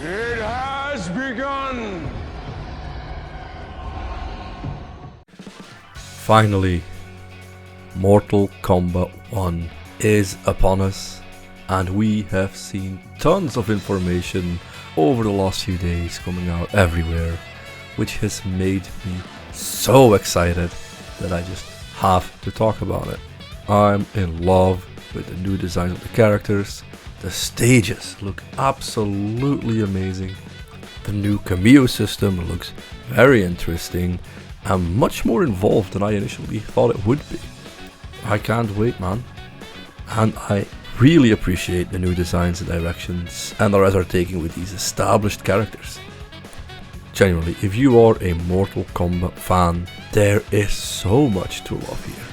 It has begun! Finally, Mortal Kombat 1 is upon us, and we have seen tons of information over the last few days coming out everywhere, which has made me so excited that I just have to talk about it. I'm in love with the new designs of the characters. The stages look absolutely amazing. The new cameo system looks very interesting and much more involved than I initially thought it would be. I can't wait, man. And I really appreciate the new designs and directions NRS are taking with these established characters. Genuinely, if you are a Mortal Kombat fan, there is so much to love here.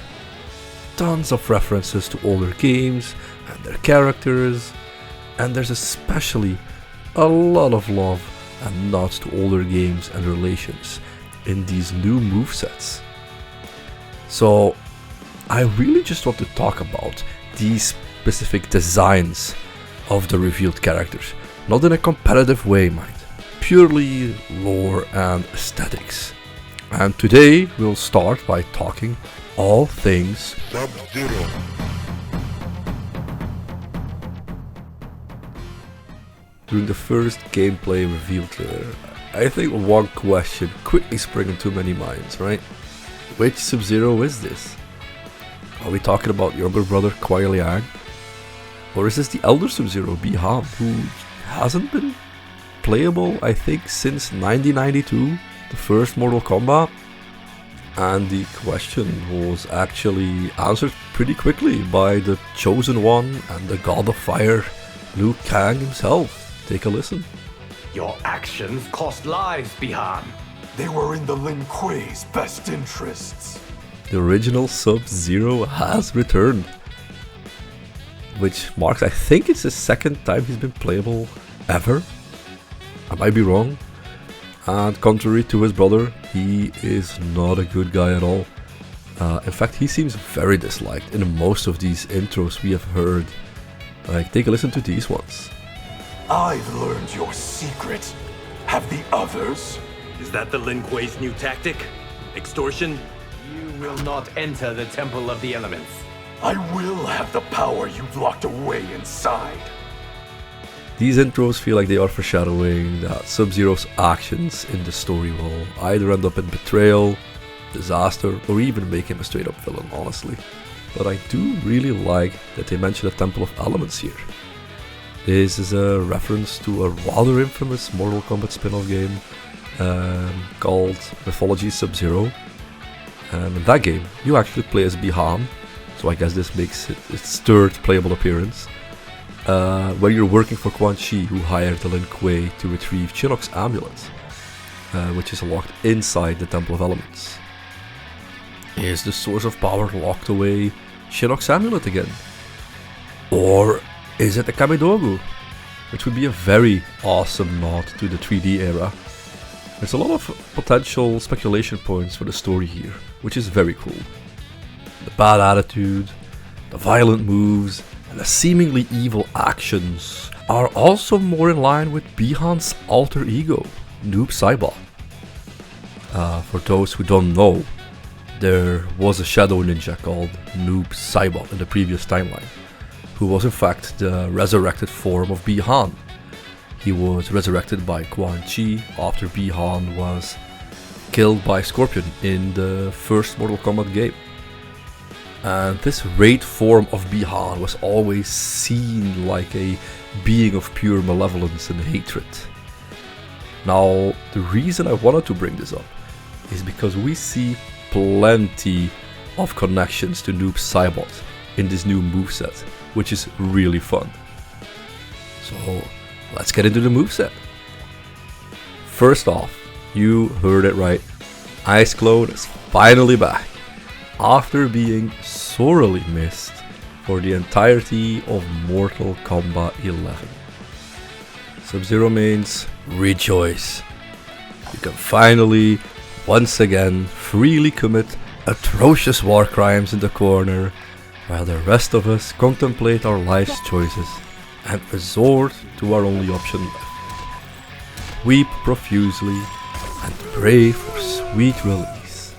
Tons of references to older games and their characters, and there's especially a lot of love and nods to older games and relations in these new movesets. So I really just want to talk about these specific designs of the revealed characters, not in a competitive way, mind, purely lore and aesthetics. And today we'll start by talking all things Sub-Zero. During the first gameplay reveal trailer, I think one question quickly sprang into many minds, right? Which Sub-Zero is this? Are we talking about younger brother Kuai Liang? Or is this the elder Sub-Zero, Bi-Han, who hasn't been playable, I think, since 1992, the first Mortal Kombat? And the question was actually answered pretty quickly by the Chosen One and the God of Fire, Liu Kang himself. Take a listen. Your actions cost lives, Bi-Han. They were in the Lin Kuei's best interests. The original Sub-Zero has returned, which marks, I think it's the second time he's been playable ever. I might be wrong. And contrary to his brother, he is not a good guy at all. In fact, he seems very disliked in most of these intros we have heard. Like, take a listen to these ones. I've learned your secret. Have the others? Is that the Lin Kuei's new tactic? Extortion? You will not enter the Temple of the Elements. I will have the power you've locked away inside. These intros feel like they are foreshadowing that Sub-Zero's actions in the story will either end up in betrayal, disaster, or even make him a straight up villain, honestly. But I do really like that they mention the Temple of Elements here. This is a reference to a rather infamous Mortal Kombat spin-off game called Mythology Sub-Zero. In that game, you actually play as Bi-Han, so I guess this makes it its third playable appearance. Where you're working for Quan Chi, who hired the Lin Kuei to retrieve Shinnok's amulet, which is locked inside the Temple of Elements. Is the source of power locked away Shinnok's amulet again? Or is it the Kamidogu? Which would be a very awesome nod to the 3D era. There's a lot of potential speculation points for the story here, which is very cool. The bad attitude, the violent moves, and the seemingly evil actions are also more in line with Bi-Han's alter ego, Noob Saibot. For those who don't know, there was a shadow ninja called Noob Saibot in the previous timeline, who was in fact the resurrected form of Bi-Han. He was resurrected by Quan Chi after Bi-Han was killed by Scorpion in the first Mortal Kombat game. And this Raid form of Bi-Han was always seen like a being of pure malevolence and hatred. Now, the reason I wanted to bring this up is because we see plenty of connections to Noob Saibot in this new moveset, which is really fun. So, let's get into the moveset. First off, you heard it right, Ice Clone is finally back, after being sorely missed for the entirety of Mortal Kombat 11. Sub-Zero mains, rejoice. You can finally, once again, freely commit atrocious war crimes in the corner, while the rest of us contemplate our life's choices and resort to our only option left. weep profusely, and pray for sweet release.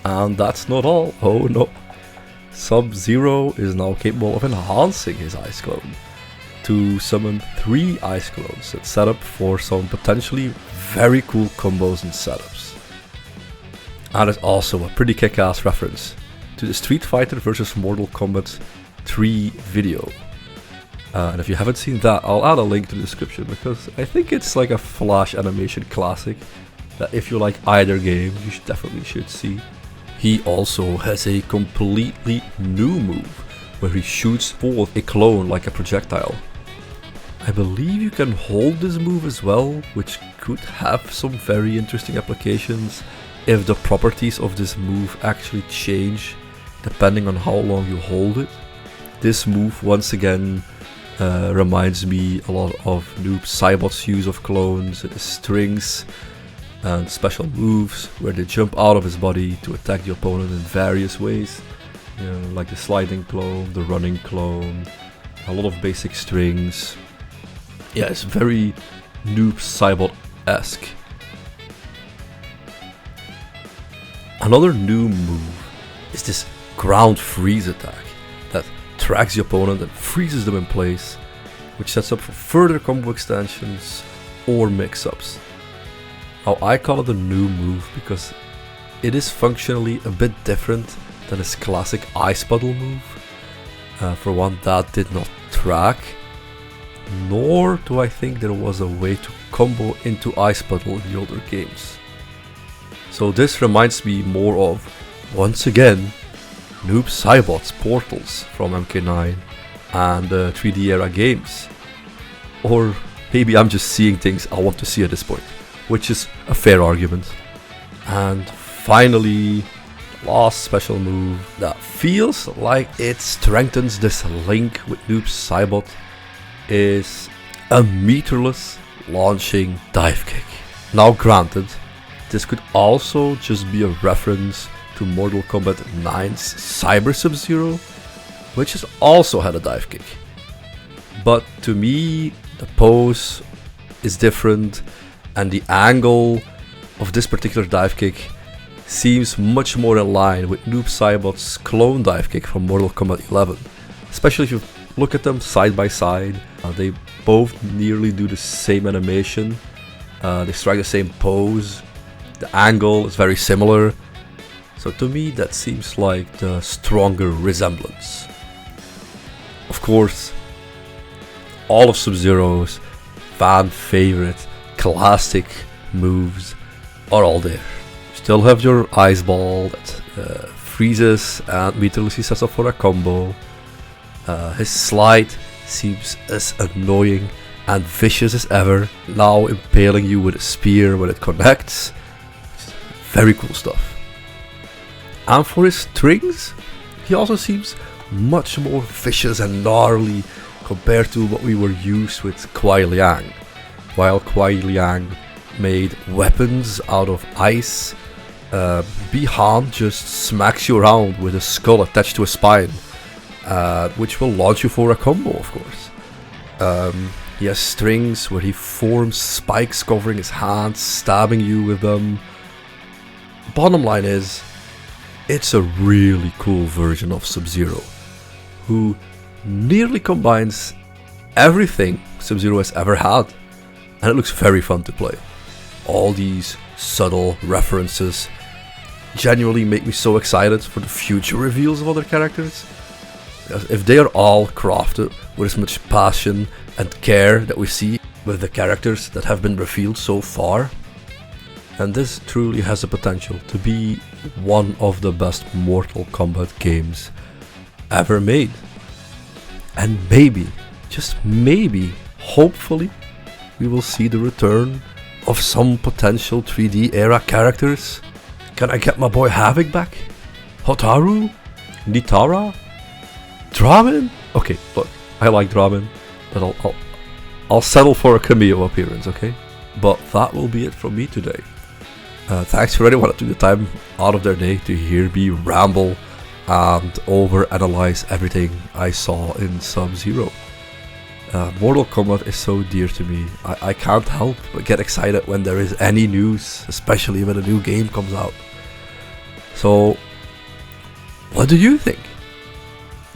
And that's not all. Oh no. Sub-Zero is now capable of enhancing his Ice Clone to summon 3 Ice Clones and set up for some potentially very cool combos and setups. And it's also a pretty kick-ass reference to the Street Fighter vs Mortal Kombat 3 video. And if you haven't seen that, I'll add a link to the description because I think it's like a flash animation classic that if you like either game, you definitely should see. He also has a completely new move where he shoots forth a clone like a projectile. I believe you can hold this move as well, which could have some very interesting applications if the properties of this move actually change depending on how long you hold it. This move once again reminds me a lot of Noob Saibot's use of clones, strings and special moves where they jump out of his body to attack the opponent in various ways, you know, like the sliding clone, the running clone, a lot of basic strings. Yeah, it's very Noob Saibot-esque. Another new move is this ground freeze attack that tracks the opponent and freezes them in place, which sets up for further combo extensions or mix-ups. Now I call it a new move because it is functionally a bit different than his classic Ice Puddle move. For one, that did not track, nor do I think there was a way to combo into Ice Puddle in the older games. So this reminds me more of, once again, Noob Saibot's portals from MK9 and 3D era games. Or maybe I'm just seeing things I want to see at this point, which is a fair argument. And finally, the last special move that feels like it strengthens this link with Noob Saibot is a meterless launching dive kick. Now granted, this could also just be a reference to Mortal Kombat 9's Cyber Sub-Zero, which has also had a dive kick. But to me, the pose is different and the angle of this particular dive kick seems much more in line with Noob Saibot's clone dive kick from Mortal Kombat 11. Especially if you look at them side by side, they both nearly do the same animation, they strike the same pose, the angle is very similar. So to me that seems like the stronger resemblance. Of course, all of Sub-Zero's fan favorite classic moves are all there. You still have your ice ball that freezes and meterlessly sets up for a combo. His slide seems as annoying and vicious as ever, now impaling you with a spear when it connects. Very cool stuff. And for his strings, he also seems much more vicious and gnarly compared to what we were used with Kuai Liang. While Kuai Liang made weapons out of ice, Bi-Han just smacks you around with a skull attached to a spine, which will launch you for a combo, of course. He has strings where he forms spikes covering his hands, stabbing you with them. Bottom line is, it's a really cool version of Sub-Zero, who nearly combines everything Sub-Zero has ever had, and it looks very fun to play. All these subtle references genuinely make me so excited for the future reveals of other characters. If they are all crafted with as much passion and care that we see with the characters that have been revealed so far, and this truly has the potential to be one of the best Mortal Kombat games ever made. And maybe, just maybe, hopefully, we will see the return of some potential 3D era characters. Can I get my boy Havoc back? Hotaru? Nitara? Draven? Okay, look, I like Draven, but I'll settle for a cameo appearance, okay? But that will be it from me today. Thanks for anyone that took the time out of their day to hear me ramble and overanalyze everything I saw in Sub-Zero. Mortal Kombat is so dear to me. I can't help but get excited when there is any news, especially when a new game comes out. So, what do you think?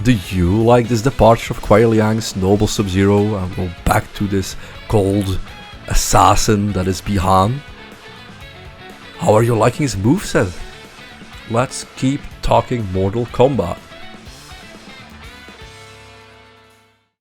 Do you like this departure of Kuai Liang's noble Sub-Zero and go back to this cold assassin that is Bi-Han? How are you liking his moveset? Let's keep talking Mortal Kombat.